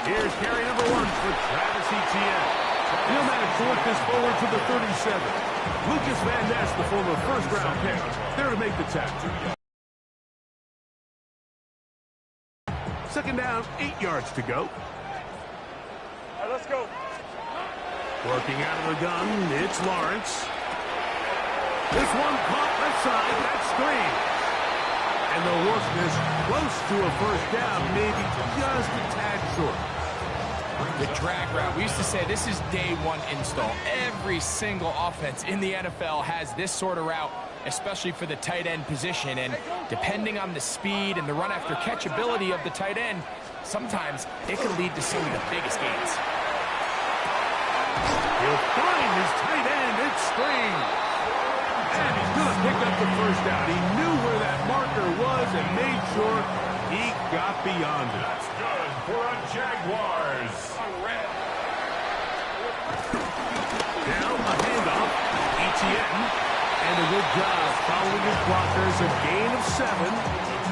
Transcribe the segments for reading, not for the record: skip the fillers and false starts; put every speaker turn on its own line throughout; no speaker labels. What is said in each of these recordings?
Here's carry number 1 for Travis Etienne. He'll manage to work this forward to the 37. Lucas Van Ness, the former first-round pick, there to make the tackle. Second down, 8 yards to go.
All right, let's go.
Working out of the gun, it's Lawrence. This one caught left side, that's screen. And they'll work this close to a first down, maybe just a tad short.
The drag route, we used to say this is day 1 install. Every single offense in the NFL has this sort of route, especially for the tight end position. And depending on the speed and the run after catch ability of the tight end, sometimes it can lead to some of the biggest gains.
He'll find his tight end, it's screen. And he's going to pick up the first down. He knew where that marker was and made sure he got beyond it.
That's good for a Jaguars.
Now a handoff. Etienne. And a good job following his blockers. A gain of 7.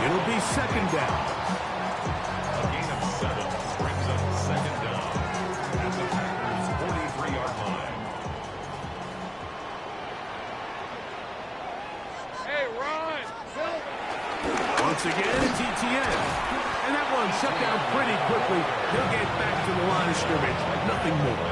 It'll be second down.
A gain of 7 brings up second down at the Packers' 43-yard line.
Hey, Ron.
Once again, it's Etienne. And that one shut down pretty quickly. He'll get back to the line of scrimmage. Nothing more.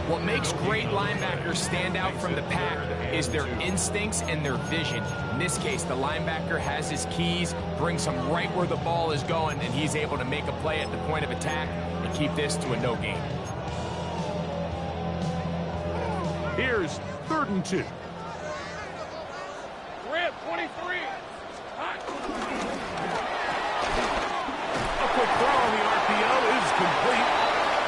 What makes great linebackers stand out from the pack is their instincts and their vision. In this case, the linebacker has his keys, brings him right where the ball is going, and he's able to make a play at the point of attack and keep this to a no gain.
Here's 3rd and 2.
Rip, 23. Hot.
A quick throw on the RPO is complete.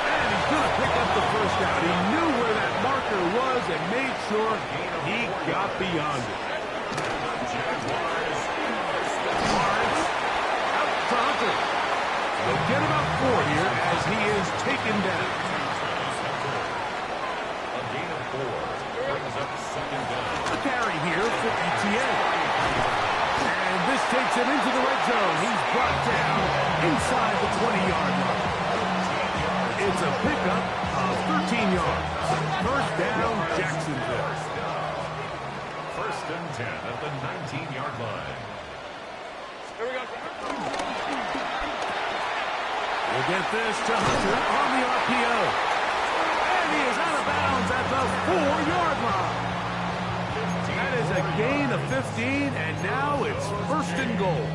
And he's going to pick up the first down. He knew where that marker was and made sure he got beyond it. Lawrence out to Hunter. They'll get about 4 here as he is taken down.
A gain of 4 brings up second down.
A carry here for Etienne. And this takes him into the red zone. He's brought down inside the 20-yard line. It's a pickup of 13 yards. First down, Jacksonville.
First and 10 at the 19-yard line.
Here we go.
We'll get this to Hunter on the RPO. And he is out of bounds at the 4-yard line. That is a gain of 15, and now it's first and goal.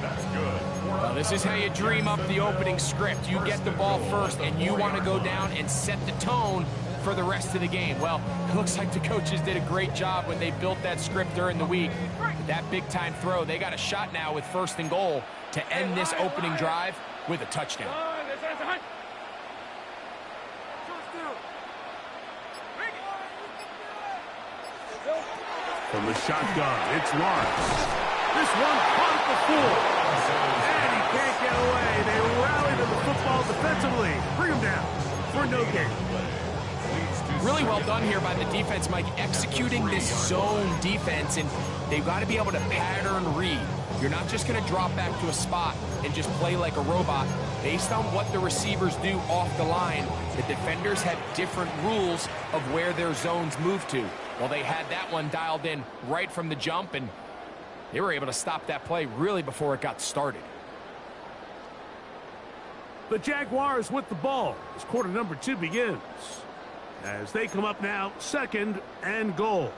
That's good.
Well, this is how you dream up the opening script. You get the ball first, and you want to go down and set the tone for the rest of the game. Well, it looks like the coaches did a great job when they built that script during the week. But that big-time throw, they got a shot now with first and goal to end this opening drive with a touchdown.
From the shotgun, it's Lawrence. This one caught at the 4. And he can't get away. They rally to the football defensively. Bring him down for no gain.
Really well done here by the defense, Mike, executing this zone defense, and they've got to be able to pattern read. You're not just going to drop back to a spot and just play like a robot. Based on what the receivers do off the line, the defenders have different rules of where their zones move to. Well, they had that one dialed in right from the jump, and they were able to stop that play really before it got started.
The Jaguars with the ball as quarter number 2 begins. As they come up now, second and goal.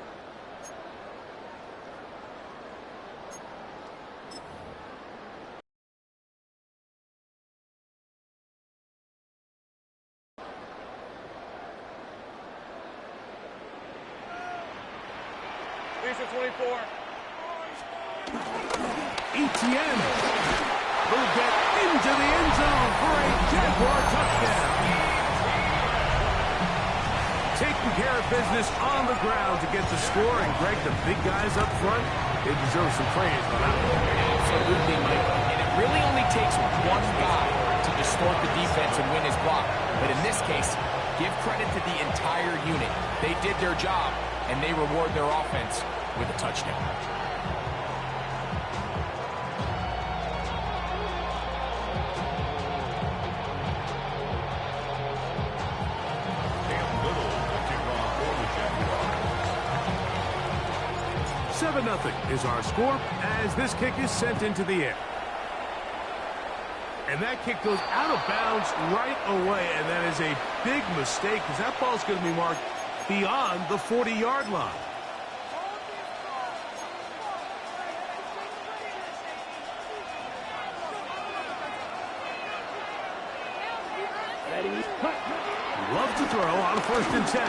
These are 24.
Etienne will get into the end zone for a Jaguar touchdown. Taking care of business on the ground to get the score. And Greg, the big guys up front, they deserve some praise for that one.
Absolutely, Mike. And it really only takes one guy to distort the defense and win his block. But in this case, give credit to the entire unit. They did their job, and they reward their offense with a touchdown.
7-0 is our score as this kick is sent into the air. And that kick goes out of bounds right away, and that is a big mistake because that ball's going to be marked beyond the 40-yard line. Love to throw on 1st and 10.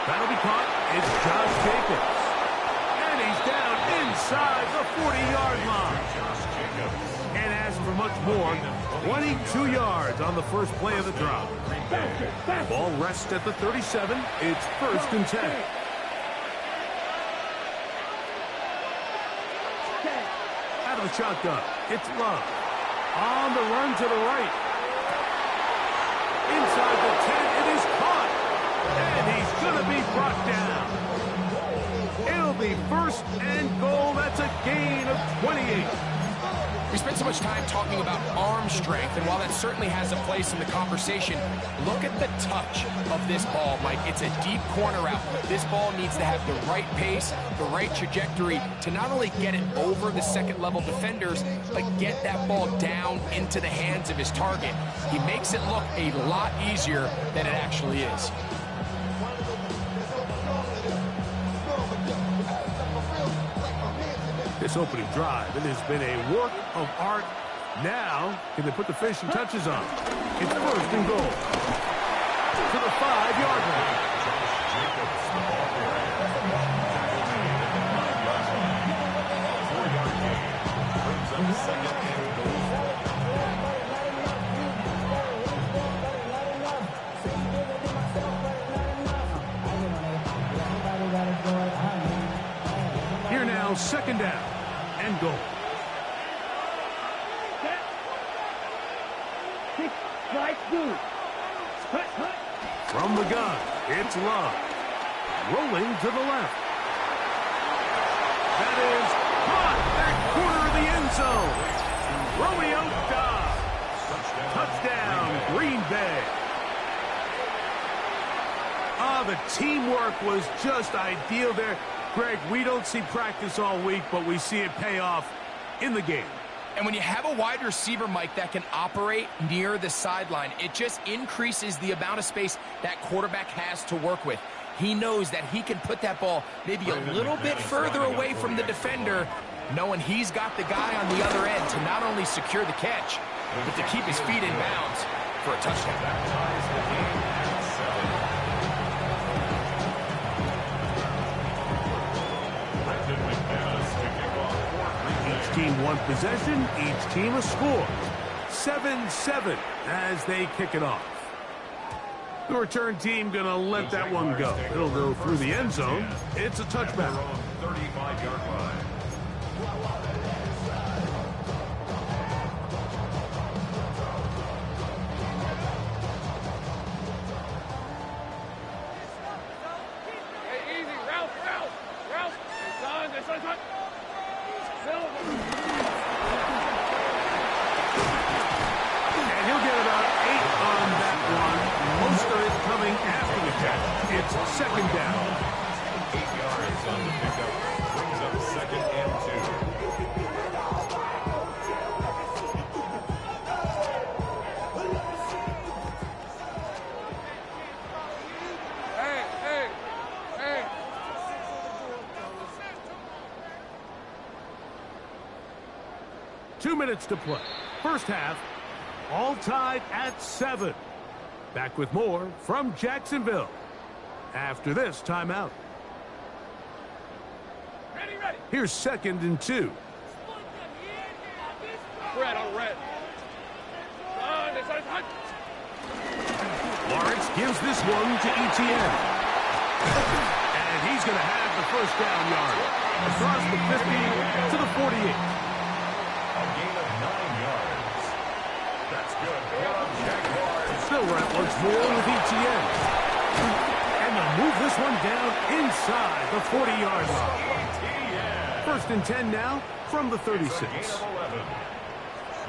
That'll be caught. It's Josh Jacobs. And he's down inside the 40-yard line. And as for much more, 22 yards on the first play of the drive. Ball rests at the 37. It's 1st and 10. Out of the shotgun, it's Love. On the run to the right. Inside the 10, it is caught. And he's going to be brought down. It'll be 1st and goal. That's a gain of 28.
We spent so much time talking about arm strength, and while that certainly has a place in the conversation, look at the touch of this ball, Mike. It's a deep corner route. This ball needs to have the right pace, the right trajectory to not only get it over the second-level defenders, but get that ball down into the hands of his target. He makes it look a lot easier than it actually is.
This opening drive, it has been a work of art. Now, can they put the finishing touches on? It's 1st and goal. To the 5-yard line. Here now, 2nd down and goal. From the gun, it's Love. Rolling to the left. That is caught at corner of the end zone. Romeo Doubs. Touchdown, Green Bay. The teamwork was just ideal there. Greg, we don't see practice all week, but we see it pay off in the game.
And when you have a wide receiver, Mike, that can operate near the sideline, it just increases the amount of space that quarterback has to work with. He knows that he can put that ball maybe a little bit further away from the defender, knowing he's got the guy on the other end to not only secure the catch, but to keep his feet in bounds for a touchdown.
Team one possession, each team a score. 7-7 as they kick it off. The return team going to let that one go. It'll go through the end zone. It's a touchback.
35-yard line.
Hey, easy. Route. This one's
And he'll get about 8 on that one. Most of it coming after the catch. It's 2nd down.
8 yards on the pickup. Brings up 2nd and 2.
Hey.
2 minutes to play. First half, all tied at 7. Back with more from Jacksonville after this timeout.
Ready.
Here's 2nd and 2.
Red on red.
Lawrence gives this one to Etienne. And he's going to have the 1st down yard. Across the 50 to the 48.
A gain of 9 yards. That's good.
Still right once more with Etienne. And they'll move this one down inside the 40-yard line. 1st and 10 now from the 36.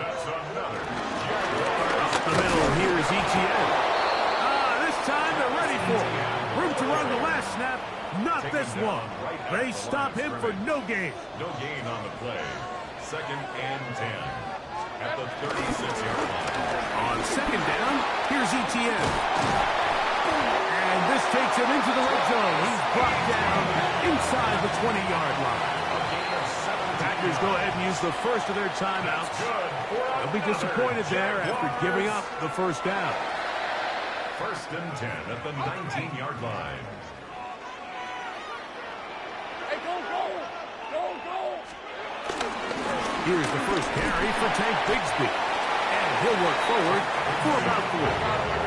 That's another.
Up the middle, here's Etienne. This time they're ready for it. Room to run the last snap. Not this one. They stop him for no gain.
No gain on the play. 2nd and 10 at the 36-yard line.
On 2nd down, here's Etienne. And this takes him into the red zone. He's brought down inside the 20-yard line. Packers go ahead and use the first of their timeouts. They'll be disappointed there after giving up the first down.
1st and 10 at the 19-yard line.
Hey, go, go! Go, go!
Here's the first carry for Tank Bigsby. And he'll work forward for about 4.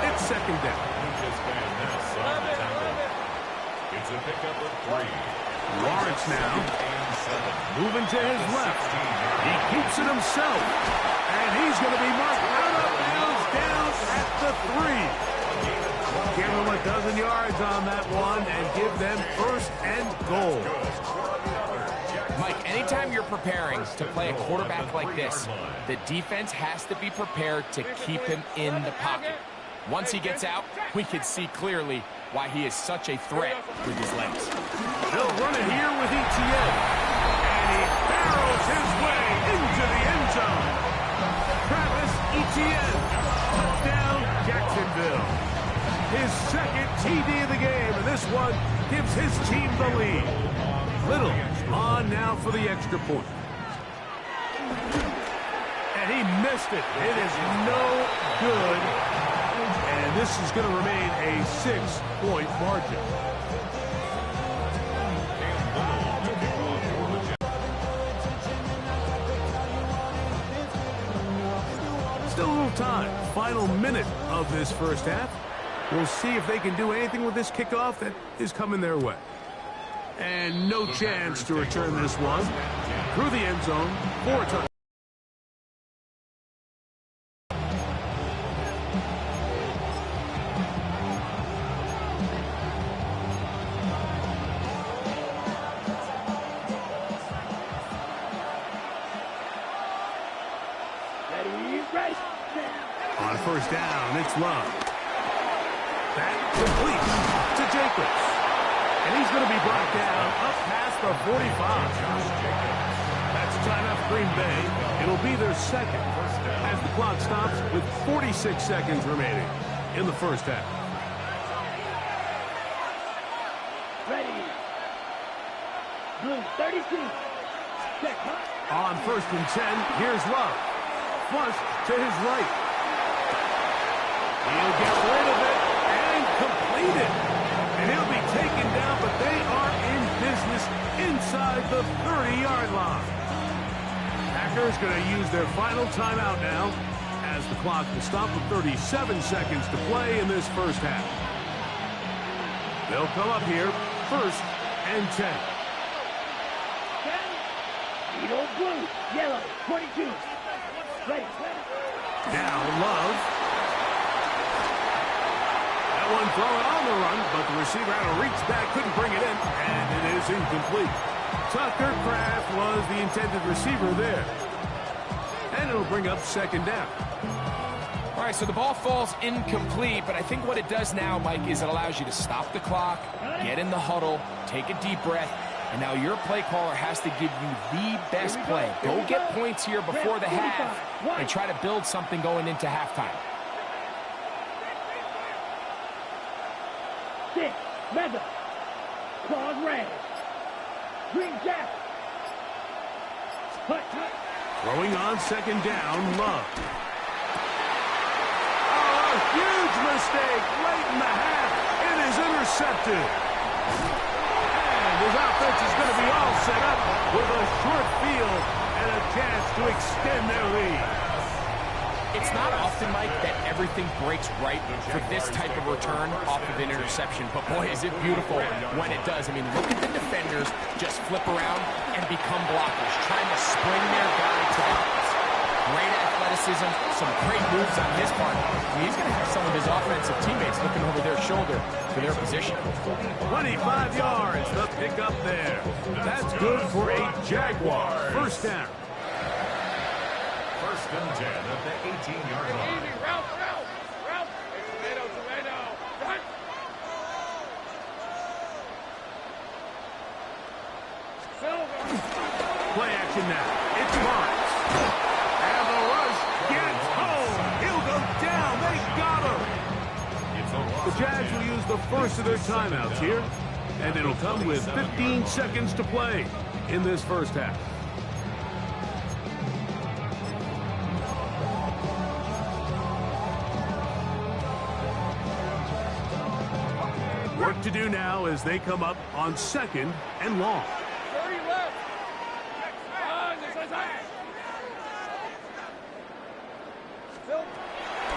It's 2nd down.
Just ran this on the tackle. It's a pickup of 3.
Lawrence now
And 7.
moving to his left. He keeps it himself. And he's going to be marked out of bounds down at the 3. Give him a dozen yards on that one and give them 1st and goal.
Mike, anytime you're preparing to play a quarterback like this, the defense has to be prepared to keep him in the pocket. Once he gets out, we can see clearly why he is such a threat with his legs.
They'll run it here with Etienne. And he barrels his way into the end zone. Travis Etienne. Touchdown, Jacksonville. His 2nd TD of the game, and this one gives his team the lead. Little on now for the extra point. And he missed it. It is no good. And this is going to remain a 6-point margin. Still a little time. Final minute of this first half. We'll see if they can do anything with this kickoff that is coming their way. And no chance to return this one. Through the end zone, 4 touchdowns. On 1st down, it's Love. That completes to Jacobs. And he's going to be brought down up past the 45. That's timeout for Green Bay. It'll be their 2nd as the clock stops with 46 seconds remaining in the first half.
Ready. Blue 32. Check.
On 1st and 10, here's Love. Flush to his right. He'll get rid of it. Completed. And he'll be taken down, but they are in business inside the 30-yard line. Packers going to use their final timeout now as the clock will stop with 37 seconds to play in this first half. They'll come up here 1st and 10.
Edo blue, yellow, 22. Ready.
Now Love. One thrown on the run, but the receiver had to reach back, couldn't bring it in, and it is incomplete. Tucker Kraft was the intended receiver there. And it'll bring up 2nd down.
All right, so the ball falls incomplete, but I think what it does now, Mike, is it allows you to stop the clock, get in the huddle, take a deep breath, and now your play caller has to give you the best play. Go get points here before the half and try to build something going into halftime.
6, Mega, Claude Red, Green Jack,
Throwing on 2nd down, Love. Oh, a huge mistake late in the half. It is intercepted. And his offense is going to be all set up with a short field and a chance to extend their lead.
It's not often, Mike, that everything breaks right for this type of return off of an interception. But, boy, is it beautiful when it does. I mean, look at the defenders just flip around and become blockers, trying to spring their guy to the house. Great athleticism, some great moves on his part. I mean, he's going to have some of his offensive teammates looking over their shoulder for their position.
25 yards, the pickup there. That's good for a Jaguar. 1st down.
1st and 10 at the 18-yard line.
Easy, route. Hey, tomato. Run.
Jags will use the first of their timeouts here, and it'll come with 15 seconds to play in this first half. Work to do now as they come up on 2nd and long.
30 left.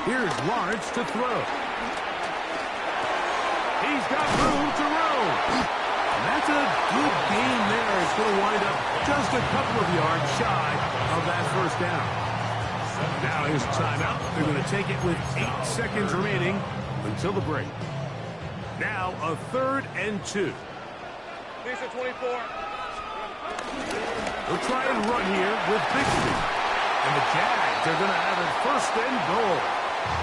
Here's Lawrence to throw. He's got room to roll. And that's a good game there. It's going to wind up just a couple of yards shy of that first down. Now here's a timeout. They're going to take it with 8 seconds remaining until the break. Now a 3rd and 2.
These are 24.
They'll try and run here with Bixby. And the Jags are going to have it 1st and goal.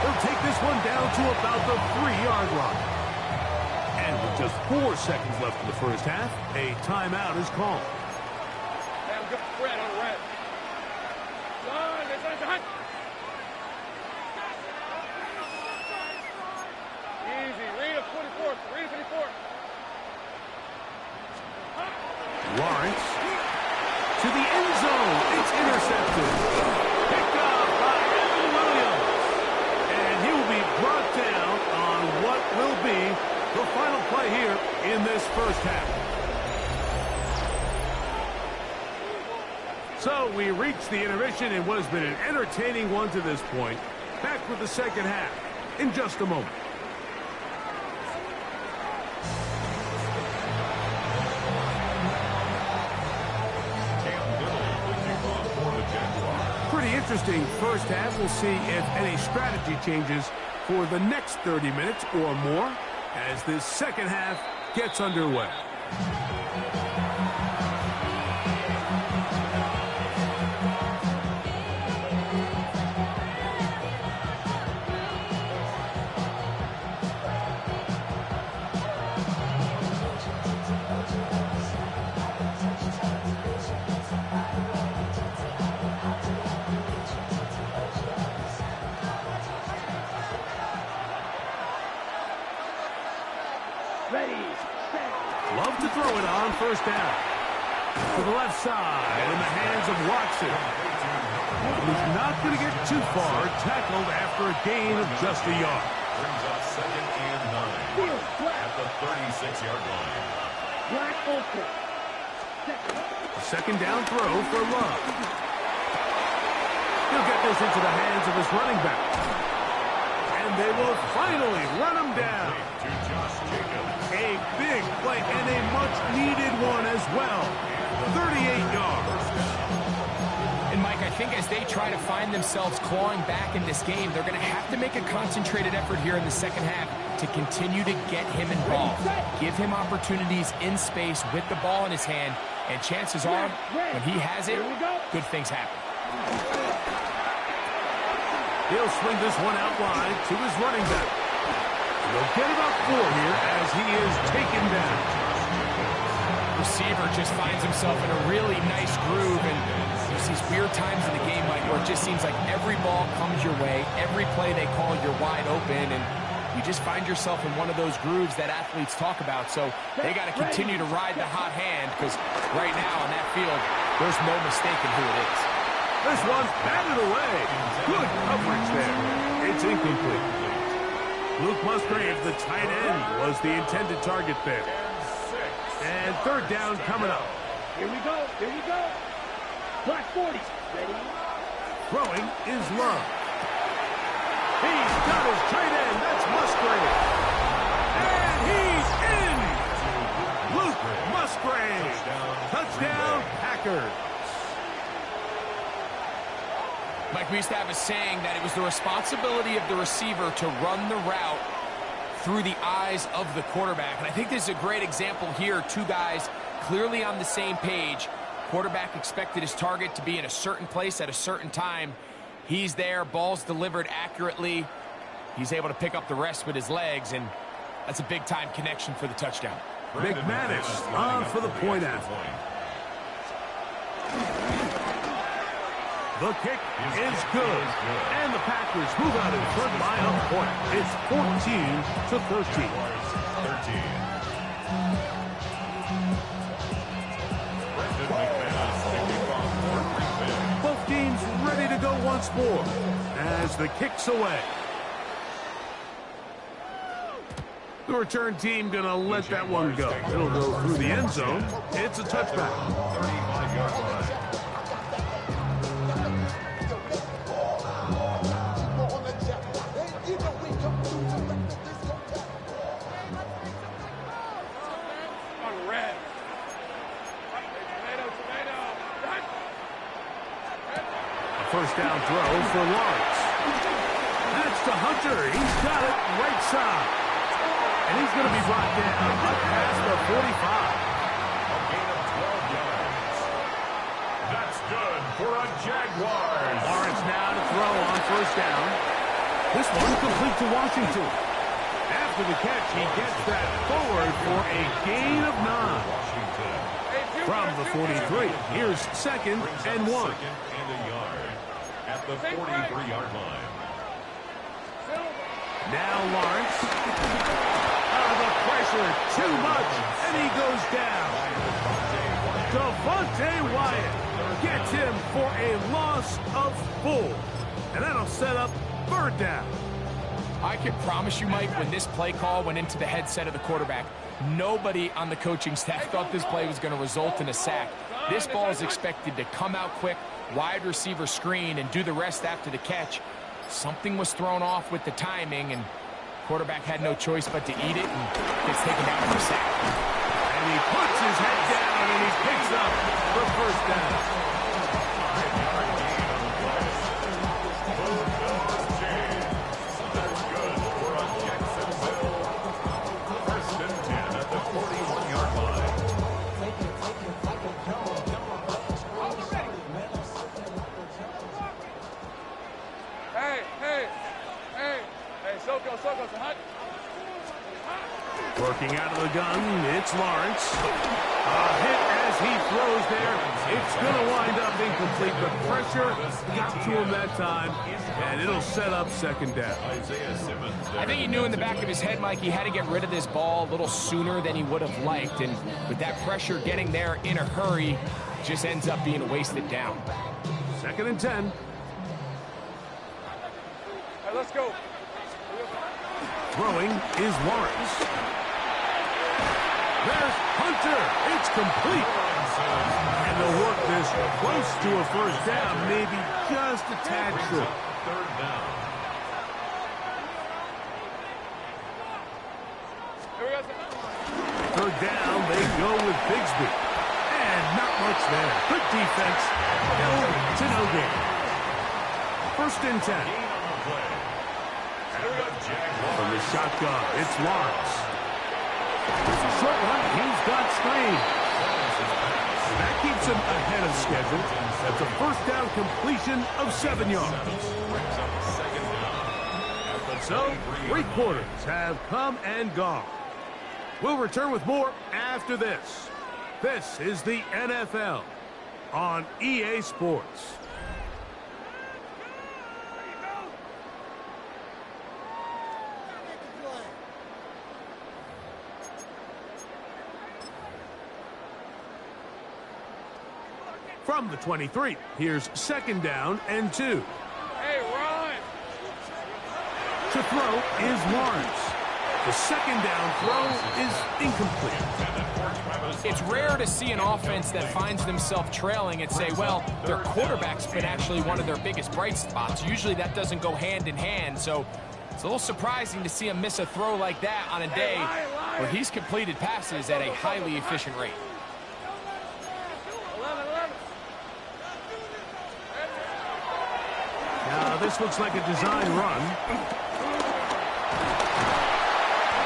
They'll take this one down to about the 3-yard line. And with just 4 seconds left in the first half, a timeout is called.
Damn good red on red. Easy. Read a 24th. Read a 24th.
Lawrence to the end zone. It's intercepted. Picked up by Evan Williams. And he will be brought down on what will be the final play here in this first half. So we reach the intermission in what has been an entertaining one to this point. Back with the second half in just a moment. Pretty interesting first half. We'll see if any strategy changes for the next 30 minutes or more as this second half gets underway. Love to throw it on 1st down. To the left side in the hands of Watson. He's not going to get too far. Tackled after a gain of just a yard.
Brings up 2nd and 9 at the 36-yard line.
Black open.
A 2nd down throw for Love. He'll get this into the hands of his running back. And they will finally run him down.
To Josh Jacobs.
A big play and a much-needed one as well. 38 yards.
And, Mike, I think as they try to find themselves clawing back in this game, they're going to have to make a concentrated effort here in the second half to continue to get him involved. Give him opportunities in space with the ball in his hand, and chances are, when he has it, good things happen.
He'll swing this one out wide to his running back. He'll get about 4 here as he is taken down.
Receiver just finds himself in a really nice groove, and there's these weird times in the game, Mike, where it just seems like every ball comes your way, every play they call, you're wide open, and you just find yourself in one of those grooves that athletes talk about. So they got to continue to ride the hot hand, because right now on that field, there's no mistaking who it is.
This one's batted away. Good coverage there. It's incomplete. Luke Musgrave, the tight end, was the intended target there. And 3rd down coming up.
Here we go. Here we go. Black 40. Ready?
Throwing is Love. He's got his tight end. That's Musgrave. And he's in. Luke Musgrave. Touchdown, Packers.
Mike, we used to have a saying that it was the responsibility of the receiver to run the route through the eyes of the quarterback. And I think this is a great example here. 2 guys clearly on the same page. Quarterback expected his target to be in a certain place at a certain time. He's there, ball's delivered accurately. He's able to pick up the rest with his legs, and that's a big-time connection for the touchdown.
McManus on for the point after. The kick is good. And the Packers move out in front by a point. It's 14-13.
13.
Both teams ready to go once more as the kick's away. The return team going to let that one go. It'll go through the end zone. It's a touchback.
35-yard line.
First down throw for Lawrence. That's to Hunter. He's got it right side. And he's going to be brought down up past the 45.
A gain of 12 yards. That's good for a Jaguars.
Lawrence now to throw on first down. This one complete to Washington. After the catch, he gets that forward for a gain of 9. From the 43, here's 2nd and 1.
Second and a yard at the 43-yard line.
Now Lawrence. The pressure, too much, and he goes down. Devontae Wyatt gets him for a loss of 4. And that'll set up 3rd down.
I can promise you, Mike, when this play call went into the headset of the quarterback, nobody on the coaching staff thought this play was going to result in a sack. This ball is expected to come out quick, wide receiver screen, and do the rest after the catch. Something was thrown off with the timing, and quarterback had no choice but to eat it and gets taken down for a sack.
And he puts his head down, and he picks up the 1st down. Working out of the gun, it's Lawrence. A hit as he throws there. It's going to wind up incomplete. The pressure got to him that time, and it'll set up 2nd down.
I think he knew in the back of his head, Mike, he had to get rid of this ball a little sooner than he would have liked. And with that pressure getting there in a hurry, just ends up being a wasted down.
2nd and 10.
Hey, let's go.
Throwing is Lawrence. There's Hunter. It's complete. And they'll work this close to a 1st down, maybe just a tad short.
3rd down.
Third down, they go with Bigsby. And not much there. Good defense. To no gain. 1st and 10. From the shotgun, it's Lawrence. It's a short one. He's got screen. That keeps him ahead of schedule. That's a 1st down completion of 7 yards. So, 3 quarters have come and gone. We'll return with more after this. This is the NFL on EA Sports. From the 23, here's 2nd down and 2.
Hey, run!
To throw is Lawrence. The 2nd down throw is incomplete.
It's rare to see an offense that finds themselves trailing and say, well, their quarterback's been actually one of their biggest bright spots. Usually that doesn't go hand in hand, so it's a little surprising to see him miss a throw like that on a day where he's completed passes at a highly efficient rate.
Now, this looks like a design run.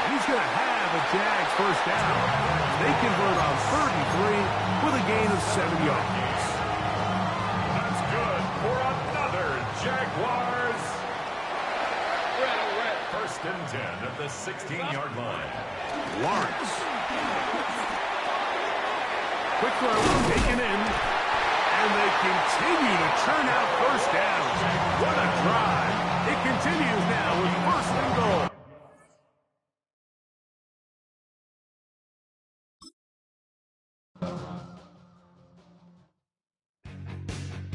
He's going to have a Jags 1st down. They convert on 3rd and 3 with a gain of 7 yards.
That's good for another Jaguars. 1st and 10 at the 16-yard line.
Lawrence. Quick throw taken in. And they continue to churn out first downs.